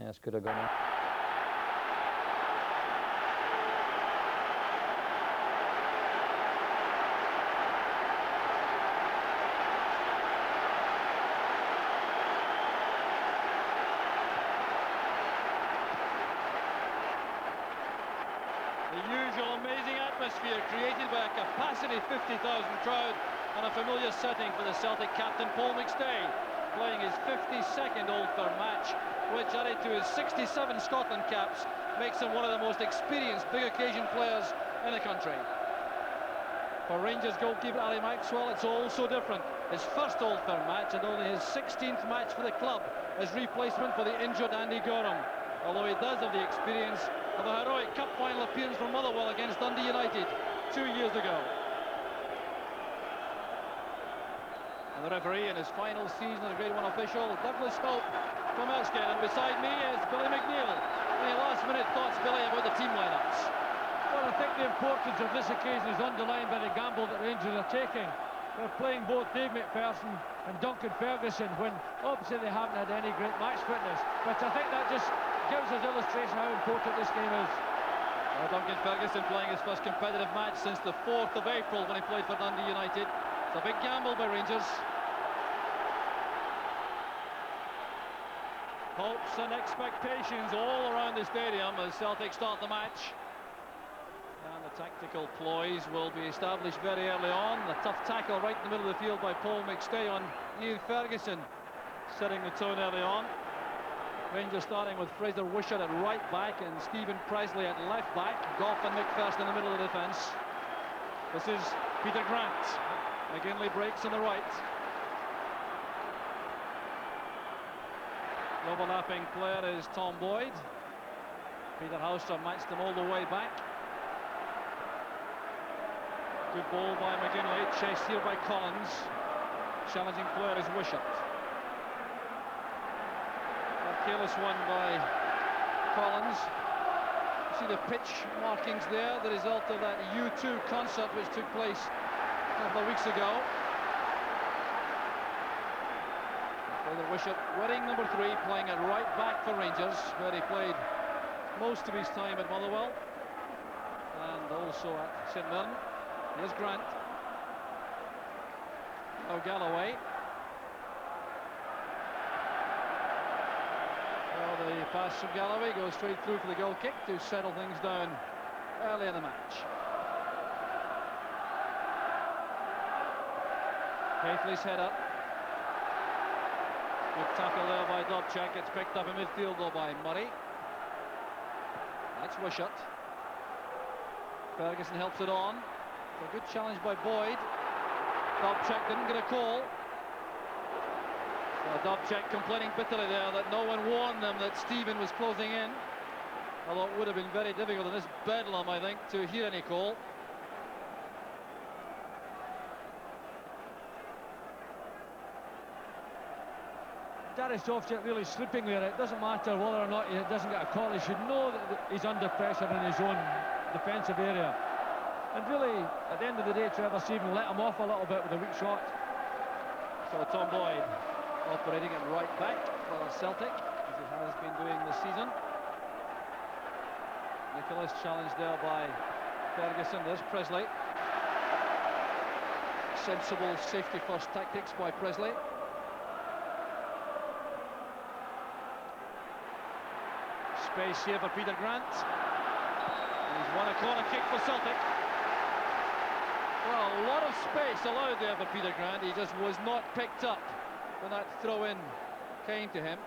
Yes, could have gone in. The usual amazing atmosphere created by a capacity 50,000 crowd and a familiar setting for the Celtic captain Paul McStay, playing his 52nd Old Firm match, which added to his 67 Scotland caps makes him one of the most experienced big occasion players in the country. For Rangers goalkeeper Ali Maxwell, it's all so different. His first Old Firm match and only his 16th match for the club as replacement for the injured Andy Gorham, although he does have the experience of a heroic cup final appearance for Motherwell against Dundee United 2 years ago. And the referee in his final season as a Grade 1 official, Douglas Hope from Erskine, and beside me is Billy McNeil. Any last minute thoughts, Billy, about the team lineups? Well, I think the importance of this occasion is underlined by the gamble that Rangers are taking. They're playing both Dave McPherson and Duncan Ferguson when obviously they haven't had any great match fitness, but I think that just gives us illustration how important this game is. Duncan Ferguson playing his first competitive match since the 4th of April when he played for Dundee United. It's a big gamble by Rangers. Hopes and expectations all around the stadium as Celtic start the match. And the tactical ploys will be established very early on. The tough tackle right in the middle of the field by Paul McStay on Ian Ferguson, setting the tone early on. Rangers starting with Fraser Wishart at right back and Stephen Presley at left back. Goff and McPherson in the middle of the defence. This is Peter Grant. McGinley breaks on the right. The overlapping player is Tom Boyd. Peter Haustra matched them all the way back. Good ball by McGinley, chased here by Collins. Challenging player is Wishart. A careless one by Collins. You see the pitch markings there, the result of that U2 concert which took place a couple of weeks ago. Fraser Wishart, wearing number 3, playing at right back for Rangers, where he played most of his time at Motherwell and also at St Mirren. Here's Grant. Oh, Galloway. Well, the pass from Galloway goes straight through for the goal kick to settle things down early in the match. Hafley's header. Good tackle there by Dobchak. It's picked up in midfield though by Murray. That's Wishart. Ferguson helps it on. A good challenge by Boyd. Dobchak didn't get a call. Dobchak complaining bitterly there that no one warned them that Stephen was closing in. Although it would have been very difficult in this bedlam, I think, to hear any call. Darius Dobchak really slipping there. It doesn't matter whether or not he doesn't get a call. He should know that he's under pressure in his own defensive area. And really, at the end of the day, Trevor Stephen let him off a little bit with a weak shot. So Tom Boyd operating at right back for Celtic, as he has been doing this season. Nicholas challenged there by Ferguson. There's Presley. Sensible safety first tactics by Presley. Space here for Peter Grant. And he's won a corner kick for Celtic. Well, a lot of space allowed there for Peter Grant. He just was not picked up when that throw-in came to him.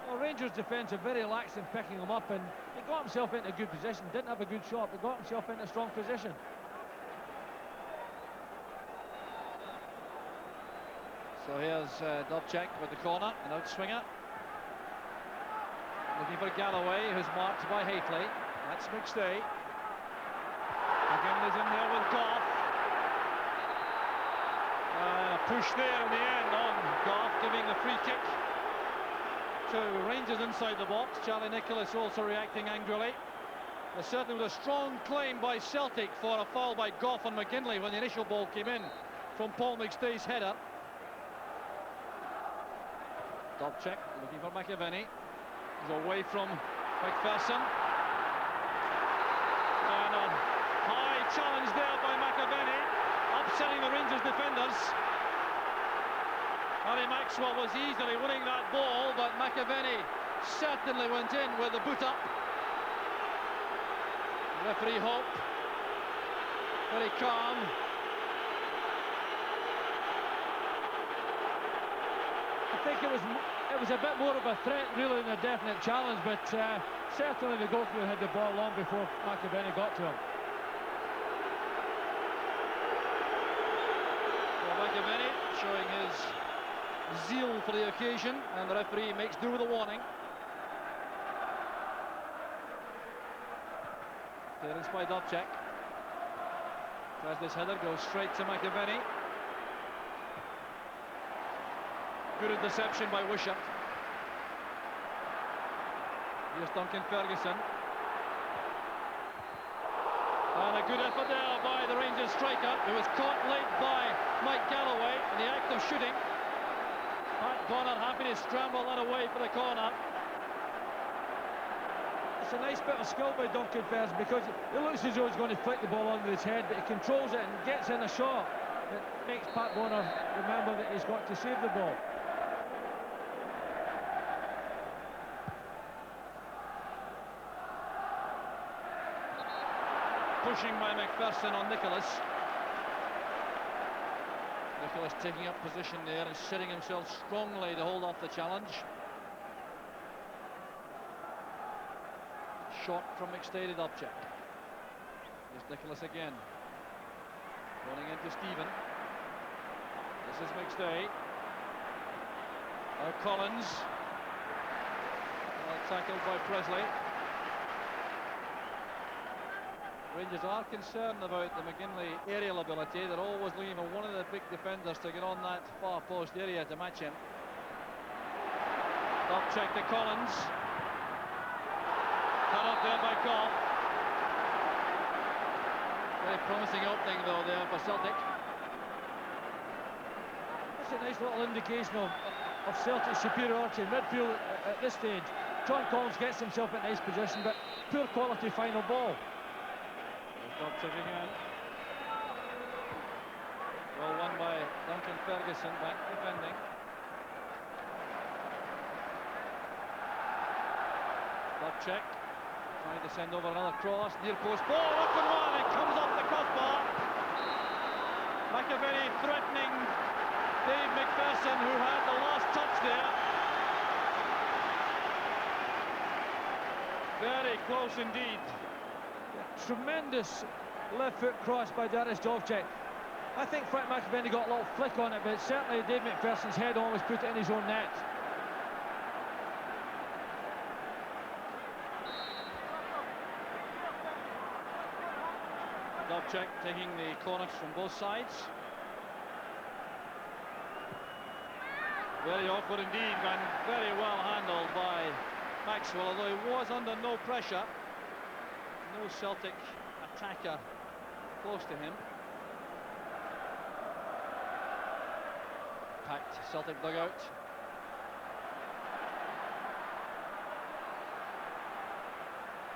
Well, Rangers' defence are very lax in picking him up, and he got himself into a good position. Didn't have a good shot, but got himself into a strong position. So here's Dobchak with the corner, an outswinger. Looking for Galloway, who's marked by Hafley. That's McStay. McGinley's in there with Goff. Push there in the end on Goff, giving the free kick to Rangers inside the box. Charlie Nicholas also reacting angrily. There certainly was a strong claim by Celtic for a foul by Goff on McGinley when the initial ball came in from Paul McStay's header. Dobchak looking for McAvenny. He's away from McPherson. And a high challenge there by McAvenny, upsetting the Rangers defenders. Harry Maxwell was easily winning that ball, but McAvenny certainly went in with the boot up. Referee Hope, very calm. I think it was a bit more of a threat really than a definite challenge, but certainly the goalkeeper had the ball long before McAvenny got to him. Well, McAvenny showing his zeal for the occasion, and the referee makes do with a warning. Clearance by Dobchek. Tries this header, goes straight to McAvenny. Good interception by Wishart. Here's Duncan Ferguson. And a good effort there by the Rangers striker, who was caught late by Mike Galloway in the act of shooting. Pat Connor happy to scramble that away for the corner. It's a nice bit of skill by Duncan Ferguson, because it looks as though he's going to flick the ball under his head, but he controls it and gets in a shot that makes Pat Bonner remember that he's got to save the ball. Pushing by McPherson on Nicholas. Nicholas taking up position there and setting himself strongly to hold off the challenge. Shot from McStay to Dobchek. Here's Nicholas again. Running into Stephen. This is McStay. Now Collins. Well tackled by Presley. Rangers are concerned about the McGinley aerial ability. They're always looking for one of the big defenders to get on that far post area to match him. Dobchek to Collins. Cut up there by Goff. Very promising opening though there for Celtic. That's a nice little indication of Celtic's superiority in midfield at this stage. John Collins gets himself in a nice position, but poor quality final ball. Dobchek again. Well won by Duncan Ferguson, back defending. Dobchek trying to send over another cross, near post ball, up and one, it comes off the crossbar. McAvenny threatening Dave McPherson, who had the last touch there. Very close indeed. Tremendous left foot cross by Darius Dobchek. I think Frank McAvenny got a little flick on it, but certainly Dave McPherson's head almost put it in his own net. Dobchek taking the corners from both sides. Very awkward indeed, and very well handled by Maxwell, although he was under no pressure. No Celtic attacker close to him. Packed Celtic dugout.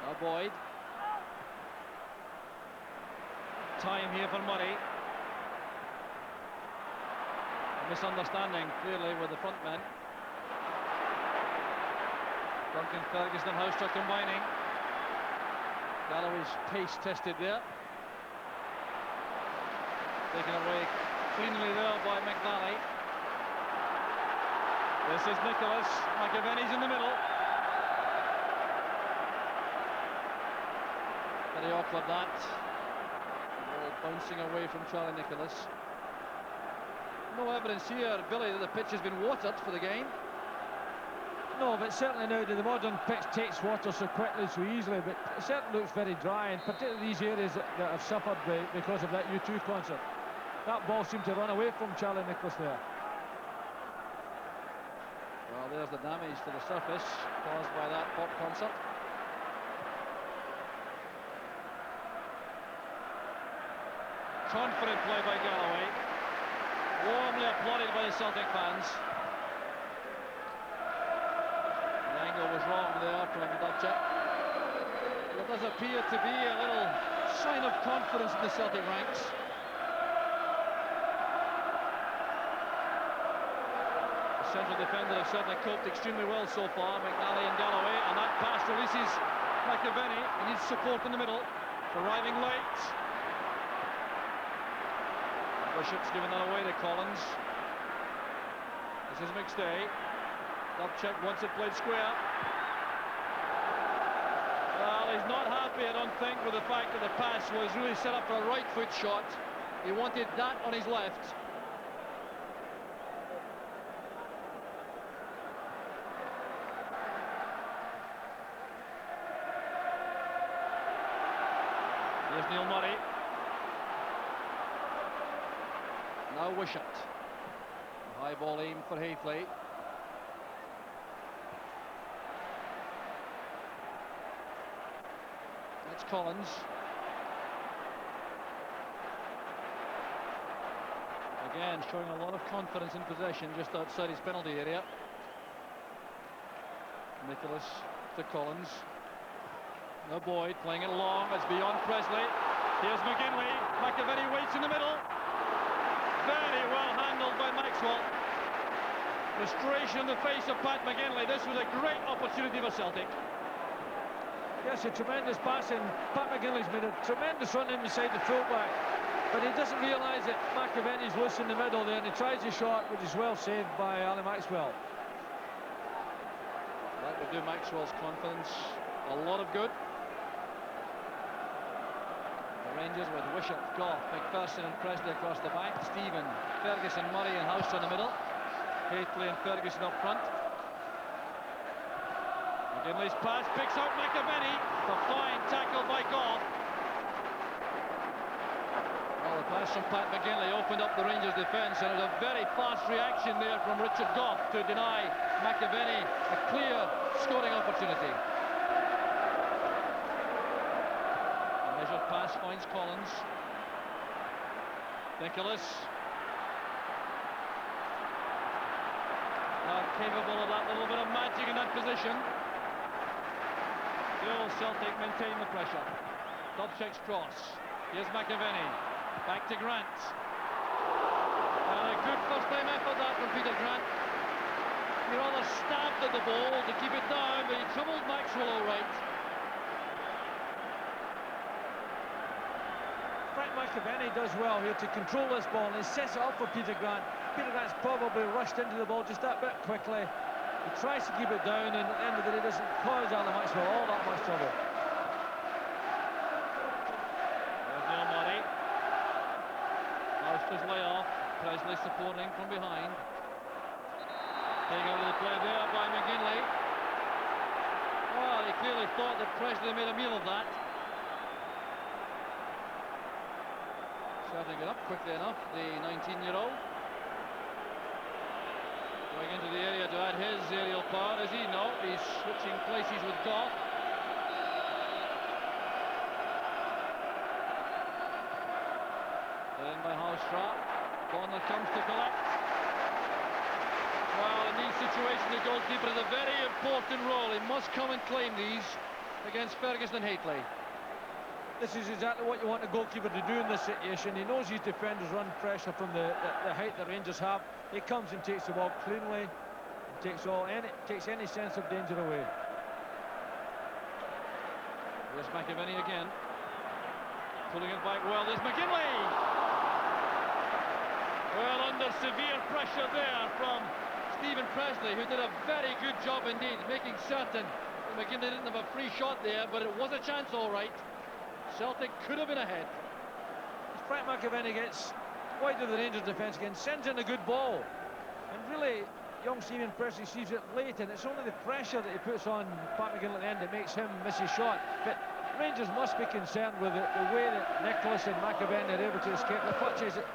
Now Boyd. Time here for Murray. A misunderstanding clearly with the front men. Duncan Ferguson and House are combining. Galloway's pace tested there. Taken away cleanly there by McNally. This is Nicholas. McAvenny's in the middle. Very awkward that. Ball bouncing away from Charlie Nicholas. No evidence here, Billy, that the pitch has been watered for the game. No, but certainly now the modern pitch takes water so quickly, so easily, but it certainly looks very dry, and particularly these areas that have suffered because of that U2 concert. That ball seemed to run away from Charlie Nicholas there. Well, there's the damage to the surface caused by that pop concert. Confident play by Galloway. Warmly applauded by the Celtic fans. The angle was wrong Dubček. There does appear to be a little sign of confidence in the Celtic ranks. The central defender have certainly coped extremely well so far, McNally and Galloway, and that pass releases McAvenny. He needs support in the middle. It's arriving late. Bishop's giving that away to Collins. This is McStay. Dubček wants it played square. Well, he's not happy, I don't think, with the fact that the pass was really set up for a right foot shot. He wanted that on his left. Here's Neil Murray. Now Wishart. High ball aim for Hayfley. It's Collins. Again, showing a lot of confidence in possession just outside his penalty area. Nicholas to Collins. No, Boyd playing it long. It's beyond Presley. Here's McGinley. McAvenny waits in the middle. Very well handled by Maxwell. Frustration in the face of Pat McGinley. This was a great opportunity for Celtic. Yes, a tremendous pass, and Pat McGinley's made a tremendous run inside the fullback, but he doesn't realise that McAvenny's loose in the middle there, and he tries a shot, which is well saved by Ali Maxwell. That would do Maxwell's confidence a lot of good. The Rangers with Wishart, Goff, McPherson and Presley across the back. Stephen, Ferguson, Murray and House in the middle. Hayfley and Ferguson up front. McGinley's pass picks out McAvenny. The fine tackle by Goff. Well, the pass from Pat McGinley opened up the Rangers' defence, and it was a very fast reaction there from Richard Goff to deny McAvenny a clear scoring opportunity. A measured pass finds Collins. Nicholas. Not capable of that little bit of magic in that position. Still Celtic maintain the pressure. Dubček's cross. Here's McAvenny. Back to Grant. And a good first time effort that from Peter Grant. He rather stabbed at the ball to keep it down, but he troubled Maxwell all right. Frank McAvenny does well here to control this ball, and he sets it up for Peter Grant. Peter Grant's probably rushed into the ball just that bit quickly. He tries to keep it down, and at the end of the day doesn't cause Ali Maxwell all that much trouble. There's Neil Murray. His layoff. Presley supporting from behind. Taken out of the play there by McGinley. Well, he clearly thought that Presley made a meal of that. Certainly got up quickly enough, the 19-year-old. Going into the area to add his aerial power. Does he? No, he's switching places with Goff. In by Hallstrap. Bonner comes to collect. Well, in these situations, the goalkeeper has a very important role. He must come and claim these against Ferguson and Hayfley. This is exactly what you want a goalkeeper to do in this situation. He knows his defenders run pressure from the height the Rangers have. He comes and takes the ball cleanly, and takes any sense of danger away. There's McAvenny again, pulling it back well. There's McGinley. Well, under severe pressure there from Stephen Presley, who did a very good job indeed, making certain that McGinley didn't have a free shot there, but it was a chance all right. Celtic could have been ahead. As Frank McAvenny gets wide of the Rangers defence again, sends in a good ball, and really young Stephen Presley sees it late, and it's only the pressure that he puts on Pat McGinley at the end that makes him miss his shot. But Rangers must be concerned with the way that Nicholas and McAvenny are able to escape the clutches at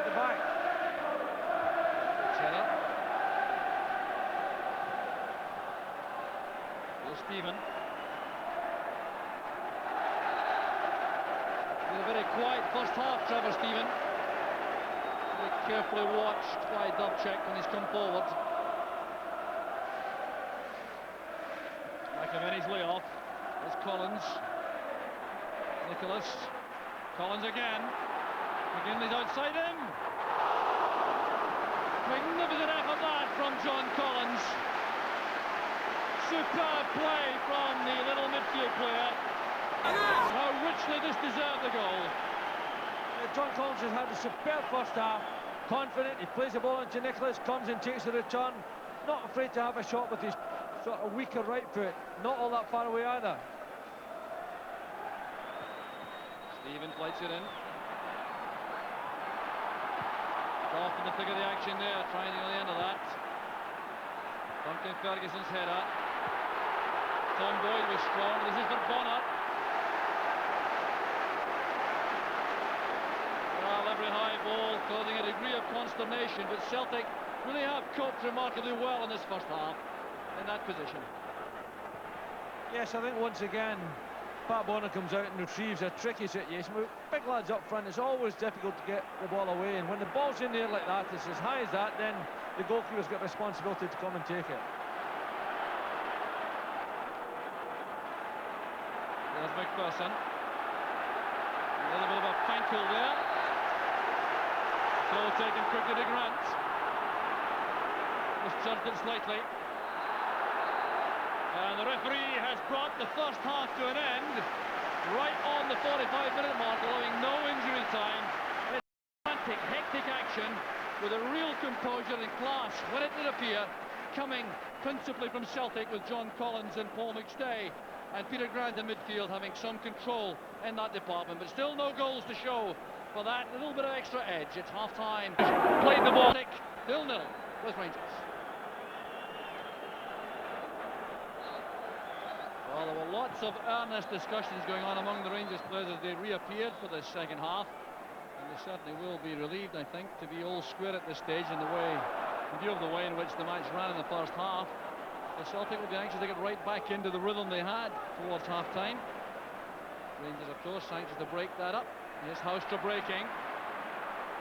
the back. Header. Here's Stephen. A very quiet first half, Trevor Stephen. Very carefully watched by Dubček when he's come forward. McAvenny's layoff. There's Collins. Nicholas. Collins again. McGinley's outside him. Magnificent effort that from John Collins. Superb play from the little midfield player. How richly this deserved the goal. John Collins has had a superb first half. Confident, he plays the ball into Nicholas, comes and takes the return. Not afraid to have a shot with his sort of weaker right foot. Not all that far away either. Stephen flights it in. Off in the thick of the action there, trying to get the end of that. Duncan Ferguson's header. Tom Boyd was strong. This is for Bonner. Well, every high ball causing a degree of consternation, but Celtic really have coped remarkably well in this first half in that position. Yes, I think once again Pat Bonner comes out and retrieves a tricky situation. With big lads up front, it's always difficult to get the ball away, and when the ball's in there like that, it's as high as that, then the goalkeeper's got responsibility to come and take it. There's McPherson. A little bit of a fankle there. Throw taken quickly to Grant. Misjudged it slightly. And the referee has brought the first half to an end, right on the 45-minute mark, allowing no injury time. It's frantic, hectic action with a real composure and class, when it did appear, coming principally from Celtic with John Collins and Paul McStay, and Peter Grant in midfield having some control in that department, but still no goals to show for that little bit of extra edge. It's half-time. Played the ball. 0-0 with Rangers. Well, there were lots of earnest discussions going on among the Rangers players as they reappeared for the second half, and they certainly will be relieved, I think, to be all square at this stage in view of the way in which the match ran in the first half. The Celtic will be anxious to get right back into the rhythm they had towards half-time. Rangers, of course, anxious to break that up. Here's Houstra breaking.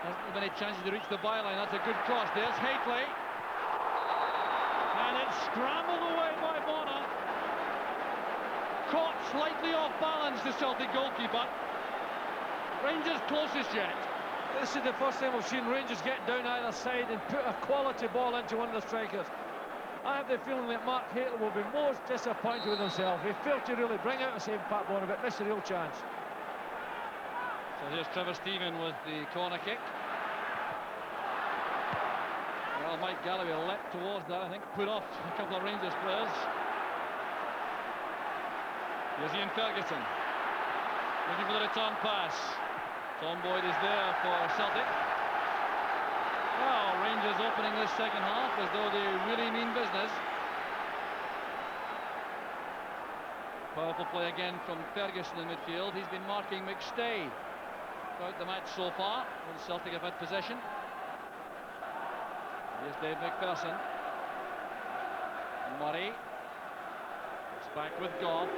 Hasn't many chances to reach the byline. That's a good cross. There's Haitley. And it's scrambled away by Bonner. Caught slightly off balance, the Celtic goalkeeper. Rangers closest yet. This is the first time we've seen Rangers get down either side and put a quality ball into one of the strikers. I have the feeling that Mark Haitley will be most disappointed with himself. He failed to really bring out a save Pat Bonner, but missed a real chance. So here's Trevor Stephen with the corner kick. Well, Mike Galloway leapt towards that, I think, put off a couple of Rangers players. Here's Ian Ferguson, looking for the return pass. Tom Boyd is there for Celtic. Well, Rangers opening this second half as though they really mean business. Powerful play again from Ferguson in midfield. He's been marking McStay throughout the match so far when Celtic have had possession. Here's Dave McPherson. Murray. It's back with Goff.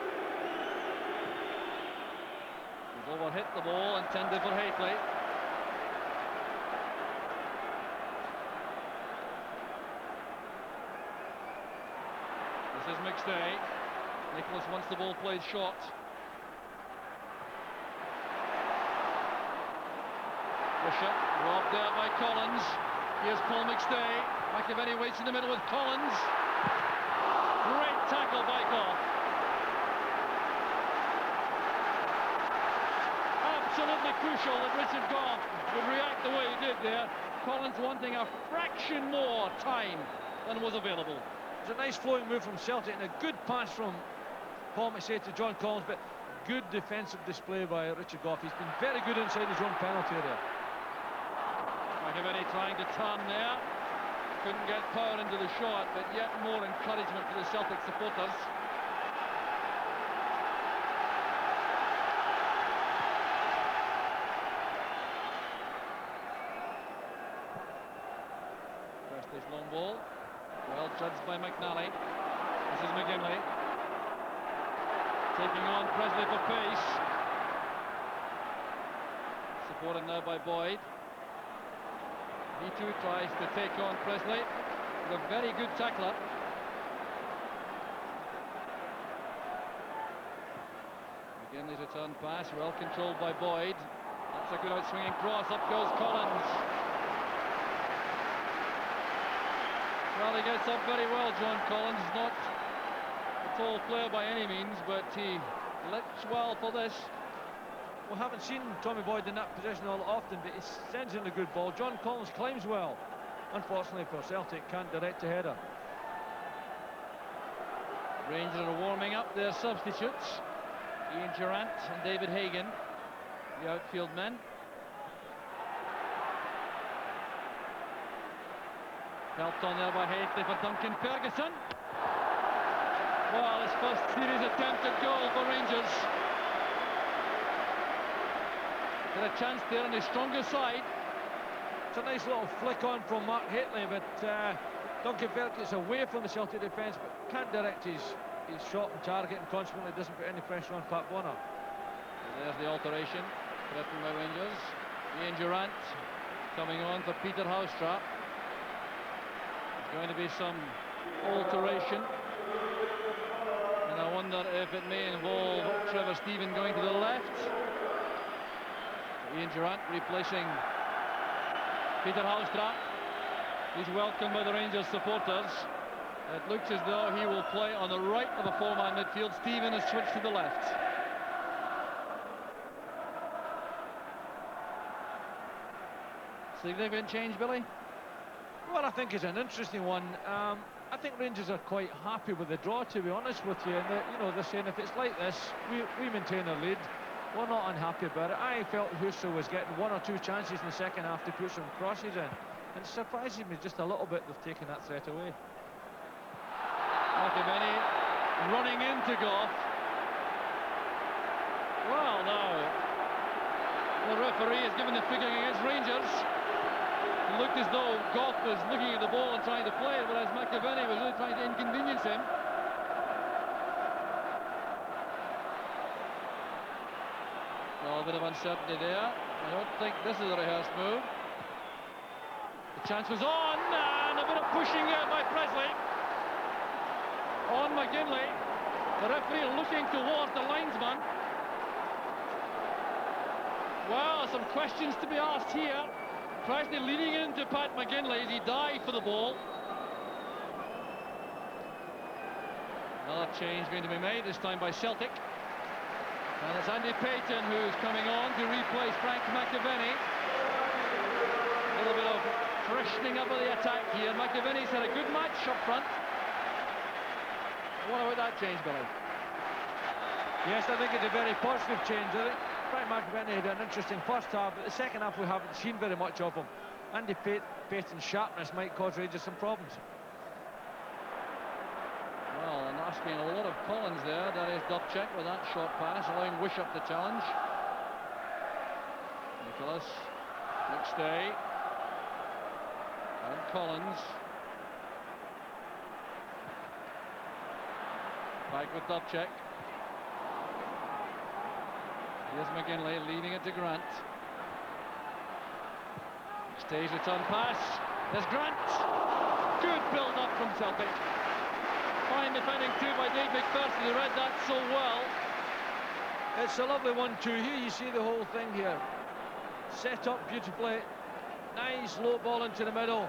He's overhit the ball, intended for Haitley. This is McStay. Nicholas wants the ball played short. Bishop, robbed there by Collins. Here's Paul McStay. McAvenny waits in the middle with Collins. Great tackle by Goff. Absolutely crucial that Richard Goff would react the way he did there. Collins wanting a fraction more time than was available. It's a nice flowing move from Celtic and a good pass from Paul McStay to John Collins, but good defensive display by Richard Goff. He's been very good inside his own penalty area. McAvenny trying to turn there. Couldn't get power into the shot, but yet more encouragement for the Celtic supporters. First long ball. Well judged by McNally. This is McGinley. Taking on Presley for pace. Supported now by Boyd. He too tries to take on Presley. A very good tackler. McGinley's return pass, well controlled by Boyd. That's a good out-swinging cross, up goes Collins. Well, he gets up very well, John Collins. Not a tall player by any means, but he looks well for this. We haven't seen Tommy Boyd in that position all often, but he sends in a good ball. John Collins climbs well. Unfortunately for Celtic, can't direct a header. Rangers are warming up their substitutes. Ian Durrant and David Hagan, the outfield men. Helped on there by Haley for Duncan Ferguson. Well, his first series attempted goal for Rangers. Got a chance there on his stronger side. It's a nice little flick on from Mark Haley, but Duncan Ferguson away from the Celtic defence, but can't direct his shot and target, and consequently doesn't put any pressure on Pat Bonner. There's the alteration, threatened by Rangers. Ian Durrant coming on for Peter Housetrap. There's going to be some alteration, and I wonder if it may involve Trevor Stephen going to the left. Ian Durrant replacing Peter Housetrap. He's welcomed by the Rangers supporters. It looks as though he will play on the right of a four-man midfield. Stephen has switched to the left. Significant change, Billy? Well, I think it's an interesting one. I think Rangers are quite happy with the draw, to be honest with you. And they're saying if it's like this, we maintain our lead. We're not unhappy about it. I felt Husso was getting one or two chances in the second half to put some crosses in. And it surprises me just a little bit they've taken that threat away. McAvenny running into Goff. Well, now the referee has given the figure against Rangers. It looked as though Goff was looking at the ball and trying to play it, whereas McAvenny was really trying to inconvenience him. Well, a bit of uncertainty there. I don't think this is a rehearsed move. The chance was on, and a bit of pushing there by Presley. On McGinley, the referee looking towards the linesman. Well, some questions to be asked here. Presley leading into Pat McGinley as he dived for the ball. Another change going to be made, this time by Celtic. And it's Andy Payton who's coming on to replace Frank McAvenny. A little bit of freshening up of the attack here. McAvenny's had a good match up front. What about that change, Billy? Yes, I think it's a very positive change. I think Frank McAvenny had an interesting first half, but the second half we haven't seen very much of him. Andy Payton's sharpness might cause Rangers some problems. Well, and asking a lot of Collins there. That is Dubček with that short pass, allowing Wishart the challenge. Nicholas, McStay, and Collins. Back with Dubček. Here's McGinley leaving it to Grant. McStay's return pass. There's Grant. Good build-up from Celtic. Fine defending too by Dave McPherson, who read that so well. It's a lovely 1-2. Here you see the whole thing here. Set up beautifully. Nice low ball into the middle.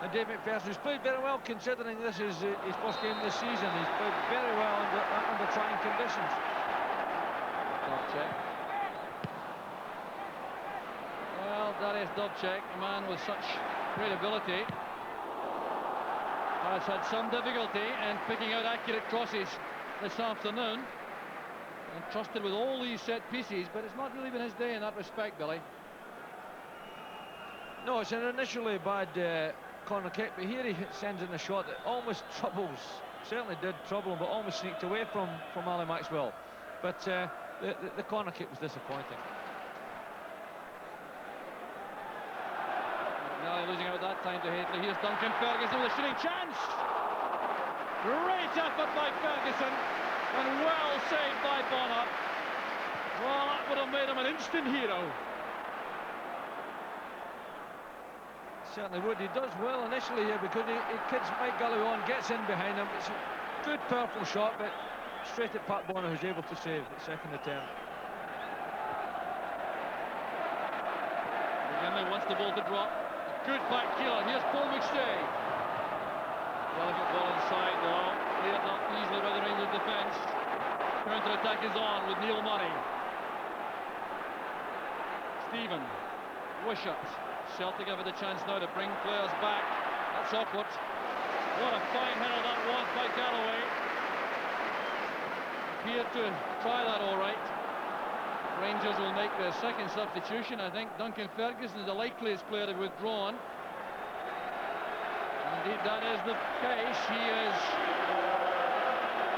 And Dave McPherson, who's played very well considering this is his first game this season. He's played very well under trying conditions. Dubček. Well, that is Dubček, a man with such great ability. Has had some difficulty in picking out accurate crosses this afternoon. And trusted with all these set pieces, but it's not really been his day in that respect, Billy. No, it's an initially bad corner kick, but here he sends in a shot that almost troubles, certainly did trouble him, but almost sneaked away from Ali Maxwell. But the corner kick was disappointing. Now losing out that time to Haley. Here's Duncan Ferguson with a shooting chance. Great effort by Ferguson, and well saved by Bonner. Well, that would have made him an instant hero. Certainly would. He does well initially here because he kids Mike Galloway on, gets in behind him. It's a good, powerful shot, but straight at Pat Bonner, who's able to save the second attempt. McGinley wants the ball to drop. Good back heel. Here's Paul McStay. Delicate ball inside though. Cleared up easily by the Rangers defence. Counter-attack is on with Neil Murray. Stephen. Wishart. Celtic have had a chance now to bring players back. That's awkward. What a fine header that was by Galloway. Appeared to try that all right. Rangers will make their second substitution. I think Duncan Ferguson is the likeliest player to have withdrawn. Indeed, that is the case. He is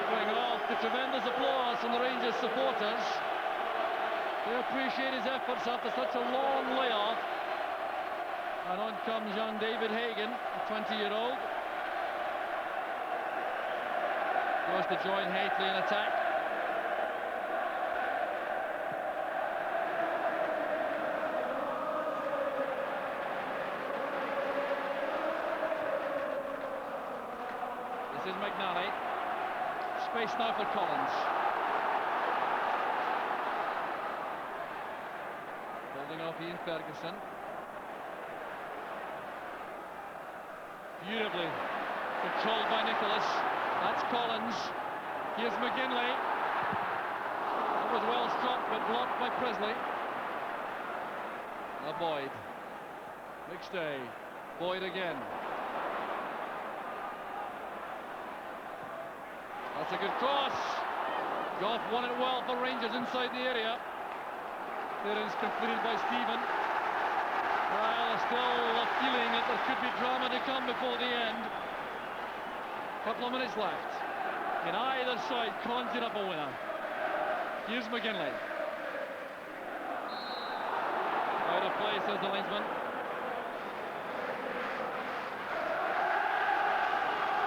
going off to tremendous applause from the Rangers supporters. They appreciate his efforts after such a long layoff. And on comes young David Hagan, a 20-year-old. Goes to join Haitley in attack. This is McNally. Space now for Collins. Holding off Ian Ferguson. Beautifully controlled by Nicholas. That's Collins. Here's McGinley. That was well struck, but blocked by Presley. Boyd. McStay. Boyd again. That's a good cross. Goff won it well for Rangers inside the area. Clearance completed by Stephen. Well, still a feeling that there could be drama to come before the end. Couple of minutes left. And either side conjured up a winner. Here's McGinley. Out of play, says the linesman.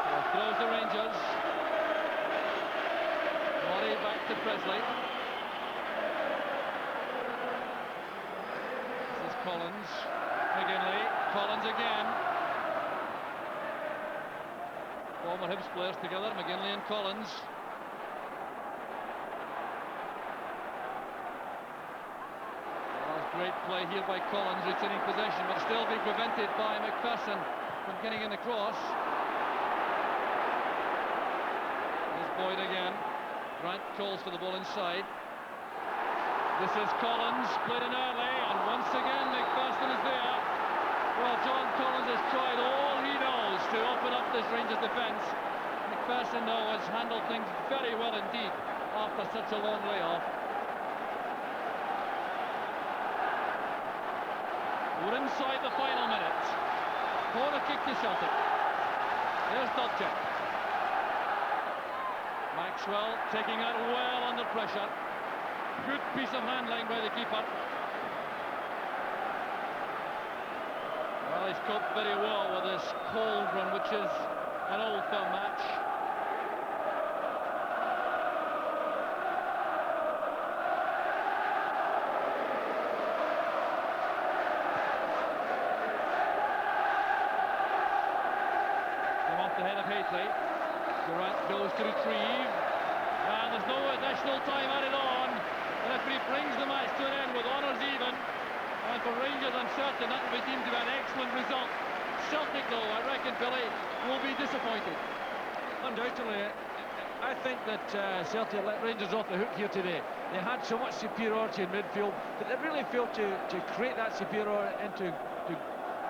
Well, throws the Rangers. Murray back to Presley. This is Collins. McGinley. Collins again. Former Hibs players together, McGinley and Collins. Great play here by Collins, retaining possession, but still being prevented by McPherson from getting in the cross. Here's Boyd again. Grant calls for the ball inside. This is Collins, played in early, and once again McPherson is there. Well, John Collins has tried all he knows to open up this Rangers defence. McPherson, though, has handled things very well indeed after such a long layoff. We're inside the final minute. Corner kick to Celtic. There's Dubček. Maxwell taking out well under pressure. Good piece of handling by the keeper. Well, he's coped very well with this cold run, which is an old firm match. Ahead of Haitley. Durant goes to retrieve, and there's no additional time added on. The referee brings the match to an end with honours even, and for Rangers I'm certain that will be deemed to be an excellent result. Celtic, though, I reckon, Billy, will be disappointed. Undoubtedly. I think that Celtic let Rangers off the hook here today. They had so much superiority in midfield, but they really failed to create that superiority into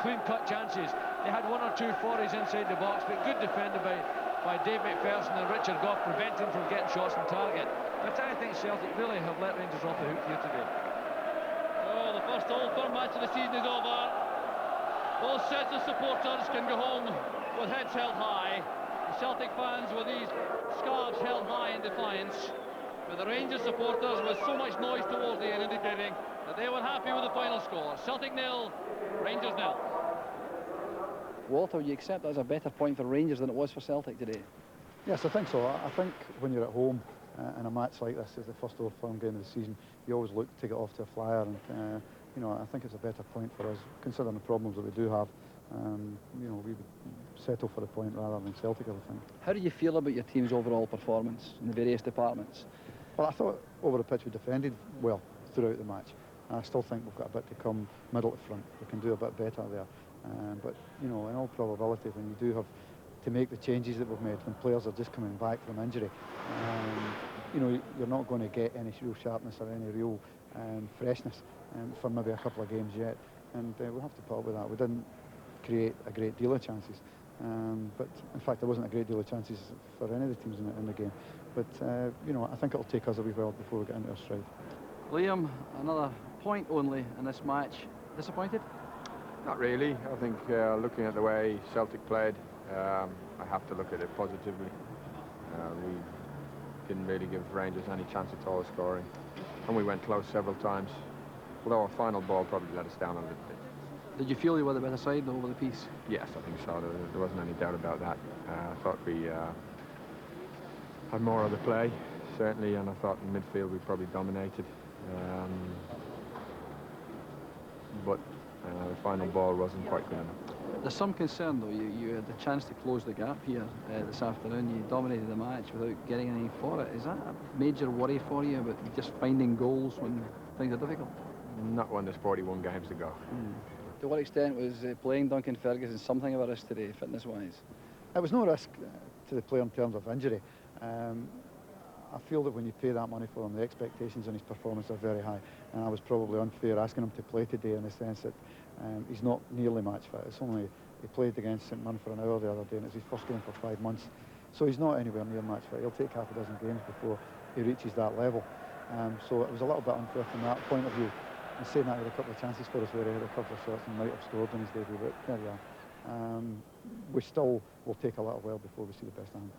clean-cut chances. They had one or two forays inside the box, but good defended by Dave McPherson and Richard Goff, preventing them from getting shots on target. But I think Celtic really have let Rangers off the hook here today. Oh, the first Old Firm match of the season is over. Both sets of supporters can go home with heads held high. The Celtic fans with these scarves held high in defiance. But the Rangers supporters with so much noise towards the end, indicating that they were happy with the final score. Celtic 0, Rangers 0. Walter, would you accept that as a better point for Rangers than it was for Celtic today? Yes, I think so. I think when you're at home in a match like this, as the first Old Firm game of the season, you always look to get off to a flyer, and you know, I think it's a better point for us, considering the problems that we do have. You know, we would settle for the point rather than Celtic, I think. How do you feel about your team's overall performance in the various departments? Well, I thought over the pitch we defended well throughout the match. I still think we've got a bit to come middle to front. We can do a bit better there. But, you know, in all probability, when you do have to make the changes that we've made, when players are just coming back from injury, you know, you're not going to get any real sharpness or any real freshness for maybe a couple of games yet. And we'll have to put up with that. We didn't create a great deal of chances. But in fact, there wasn't a great deal of chances for any of the teams in the game. But, you know, I think it'll take us a wee while before we get into our stride. Liam, another point only in this match. Disappointed? Not really. I think looking at the way Celtic played, I have to look at it positively. We didn't really give Rangers any chance at all of scoring. And we went close several times. Although our final ball probably let us down a little bit. Did you feel you were the better side over the piece? Yes, I think so. There wasn't any doubt about that. I thought we had more of the play, certainly, and I thought in midfield we probably dominated. But the final ball wasn't quite good enough. There's some concern, though. You had the chance to close the gap here this afternoon. You dominated the match without getting anything for it. Is that a major worry for you about just finding goals when things are difficult? Not when there's 41 games to go. To what extent was playing Duncan Ferguson something of a risk today, fitness-wise? It was no risk to the player in terms of injury. I feel that when you pay that money for him, the expectations on his performance are very high. And I was probably unfair asking him to play today in the sense that he's not nearly match fit. It's only, he played against St Mirren for an hour the other day, and it's his first game for 5 months. So he's not anywhere near match fit. He'll take half a dozen games before he reaches that level. So it was a little bit unfair from that point of view. And saying that, he had a couple of chances for us where he had a couple of shots and might have scored on his debut, but there we are. We still will take a little while before we see the best of him.